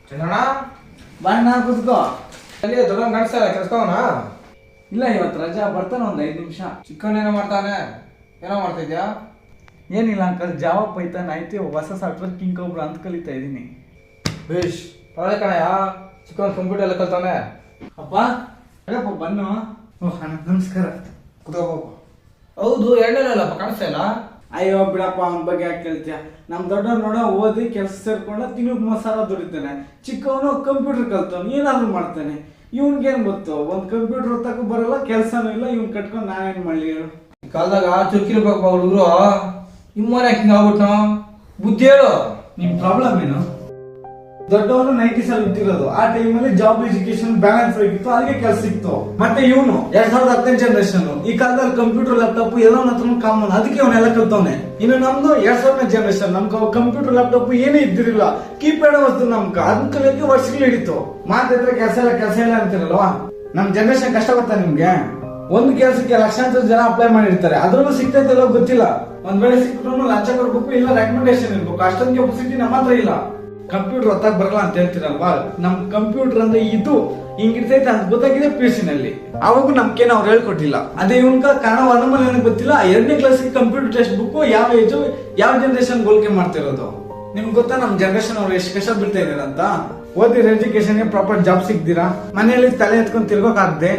ಚಂದ್ರಣ್ಣ ಬಣ್ಣ ಕುತ್ಕೋ. ಅಲ್ಲಿ ದೊಡ್ಡ ಕಾಣಿಸ್ತಾ ಇಲ್ಲ ಕೆಲ್ಸವನ? ಇಲ್ಲ ಇವತ್ತು ರಜಾ, ಬರ್ತಾನೆ ಒಂದು 5 ನಿಮಿಷ. ಚಿಕ್ಕವನ್ ಏನೋ ಮಾಡ್ತಾನೆ, ಏನೋ ಮಾಡ್ತಾ ಇದ್ಯಾ? ಏನಿಲ್ಲ ಅಂಕಲ್, ಜಾವಾ ಪೈಥಾನ್ ಆಯ್ತು, ಹೊಸ ಸಾಫ್ಟ್ವೇರ್ ಕಿಂಗ್ ಕೋಬ್ರಾ ಅಂತ ಕಲಿತಾ ಇದ್ದೀನಿ. ಬೇಷ್ ಪರವಾಗಿಲ್ಲ ಕಣಯ್ಯ, ಚಿಕ್ಕವನ್ ಕಂಪ್ಯೂಟರ್ ಎಲ್ಲ ಕಲ್ತಾನೆ. ಅಪ್ಪ ಹೇಳಪ್ಪ ಬನ್ನು. ಓಹ್ ಅಣ್ಣ ನಮಸ್ಕಾರ. ಕುತ್ಕೋಬೇಕು. ಹೌದು, ಎರಡನೇಲ್ಲಪ್ಪ ಕಾಣಿಸ್ತಾ ಇಲ್ಲ. ಅಯ್ಯೋ ಬಿಡಪ್ಪ, ಅವನ ಬಗ್ಗೆ ಯಾಕೆ ಕೇಳ್ತೀಯ? ನಮ್ ದೊಡ್ಡವ್ರು ನೋಡೋ ಓದಿ ಕೆಲಸ ಸೇರ್ಕೊಂಡ ತಿಂಗ್ಳಿಗೆ 30,000 ದುಡಿತಾನೆ. ಚಿಕ್ಕವನು ಕಂಪ್ಯೂಟರ್ ಕಲ್ತಾನೆ, ಏನಾದ್ರು ಮಾಡ್ತಾನೆ. ಇವ್ನಿಗೇನು ಗೊತ್ತು, ಒಂದು ಕಂಪ್ಯೂಟರ್ ಹೊತ್ತಕ್ಕೂ ಬರಲ್ಲ, ಕೆಲಸನೂ ಇಲ್ಲ. ಇವ್ನು ಕಟ್ಕೊಂಡು ನಾನೇನು ಮಾಡಲಿ ಹೇಳು? ಈ ಕಾಲದಾಗ ಚುರುಕಿರ್ಬೇಕಪ್ಪ ಹುಡುಗರು. ನಿಮ್ಮನೆ ಹಿಂಗ ಆಗ್ಬಿಟ್ನೋ, ಬುದ್ಧಿ ಹೇಳು. ನಿಮ್ ಪ್ರಾಬ್ಲಮ್ ಏನು? ದೊಡ್ಡವನು 90s ಅಲ್ಲಿ ಇಟ್ಟಿರೋದು, ಆ ಟೈಮಲ್ಲಿ ಜಾಬ್ ಎಜುಕೇಶನ್ ಬ್ಯಾಲೆನ್ಸ್ ಆಗಿತ್ತು, ಅದಕ್ಕೆ ಕೆಲಸ ಸಿಕ್ತು. ಮತ್ತೆ ಇವನು 2010 ಜನರೇಷನ್, ಈ ಕಾಲದಲ್ಲಿ ಕಂಪ್ಯೂಟರ್ ಲ್ಯಾಪ್ಟಾಪ್ ಎಲ್ಲವನ್ನ ಹತ್ರ ಕಾಮನ್, ಅದಕ್ಕೆ ಅವನೆಲ್ಲ ಕಲ್ತವನೆ. ಇನ್ನು ನಮ್ದು 2000 ಜನರೇಷನ್, ನಮ್ಗೆ ಕಂಪ್ಯೂಟರ್ ಲ್ಯಾಪ್ಟಾಪ್ ಏನೇ ಇದ್ದಿರಲಿಲ್ಲ, ಕೀಪ್ಯಾಡ್ ವಸ್ತು ನಮ್ಗೆ ಅದನ್ನ ಕಲಿಯೋಕೆ ವರ್ಷಗಳು ಹಿಡಿತು. ಮಾತಿದ್ರೆ ಕೆಲಸ ಇಲ್ಲ ಅಂತಿರಲ್ವಾ? ನಮ್ ಜನರೇಷನ್ ಕಷ್ಟ ಬರ್ತಾ ನಿಮ್ಗೆ? ಒಂದು ಕೆಲಸಕ್ಕೆ ಲಕ್ಷಾಂತರ ಜನ ಅಪ್ಲೈ ಮಾಡಿರ್ತಾರೆ, ಅದ್ರಲ್ಲೂ ಸಿಗ್ತೈತೆ ಗೊತ್ತಿಲ್ಲ. ಒಂದ್ ವೇಳೆ ಸಿಕ್ಕಿದ್ರು ಲಂಚ ಕೊಡ್ಬೇಕು, ಇಲ್ಲ ರೆಕಮೆಂಡೇಶನ್ ಇರ್ಬೇಕು. ಅಷ್ಟೊಂದು ಕೆಪಾಸಿಟಿ ನಮ್ಮ ಹತ್ರ ಇಲ್ಲ. ಕಂಪ್ಯೂಟರ್ ಹೊತ್ತಾಗ ಬರಲ್ಲ ಅಂತ ಹೇಳ್ತೀರಲ್ವಾ? ನಮ್ ಕಂಪ್ಯೂಟರ್ ಅಂದ್ರೆ ಇದು ಹಿಂಗಿರ್ತೈತೆ ಅಂತ ಗೊತ್ತಾಗಿದೆ PUC ನಲ್ಲಿ. ಅವಾಗೂ ನಮ್ಗೇನು ಅವ್ರು ಹೇಳ್ಕೊಟ್ಟಿಲ್ಲ. ಅದೇ ಇವನ್ಕ ಕನ್ನಡ ವರ್ಣಮಾಲೆ ನನಗೆ ಗೊತ್ತಿಲ್ಲ. 2ನೇ ಕ್ಲಾಸ್ಗೆ ಕಂಪ್ಯೂಟರ್ ಟೆಕ್ಸ್ಟ್ ಬುಕ್ ಯಾವ ಏಜು ಯಾವ ಜನರೇಷನ್ ಹೋಲಿಕೆ ಮಾಡ್ತಿರೋದು. ನಿಮ್ಗೆ ಗೊತ್ತಾ ನಮ್ ಜನರೇಷನ್ ಅವ್ರು ಎಷ್ಟು ಕಷ್ಟ ಬೀಳ್ತಾ ಇದಾರೆ ಅಂತ? ಓದಿರ ಎಜುಕೇಶನ್ ಪ್ರಾಪರ್ ಜಾಬ್ ಸಿಗ್ದಿರಾ, ಮನೆಯಲ್ಲಿ ತಲೆ ಎತ್ಕೊಂಡು ತಿರ್ಗೋಕಾಗದೆ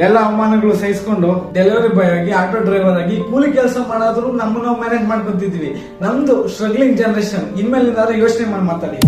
ಎಲ್ಲ ಅವಮಾನಗಳು ಸಹಿಸ್ಕೊಂಡು ಡೆಲಿವರಿ ಬಾಯ್ ಆಗಿ, ಆಟೋ ಡ್ರೈವರ್ ಆಗಿ, ಕೂಲಿ ಕೆಲಸ ಮಾಡೋದ್ರು ನಮ್ಮನ್ನ ಮ್ಯಾನೇಜ್ ಮಾಡ್ಕೊಂತಿದ್ವಿ. ನಮ್ದು ಸ್ಟ್ರಗ್ಲಿಂಗ್ ಜನರೇಷನ್. ಇನ್ಮೇಲಿಂದ ಯೋಚನೆ ಮಾಡಿ ಮಾತಾಡಿ.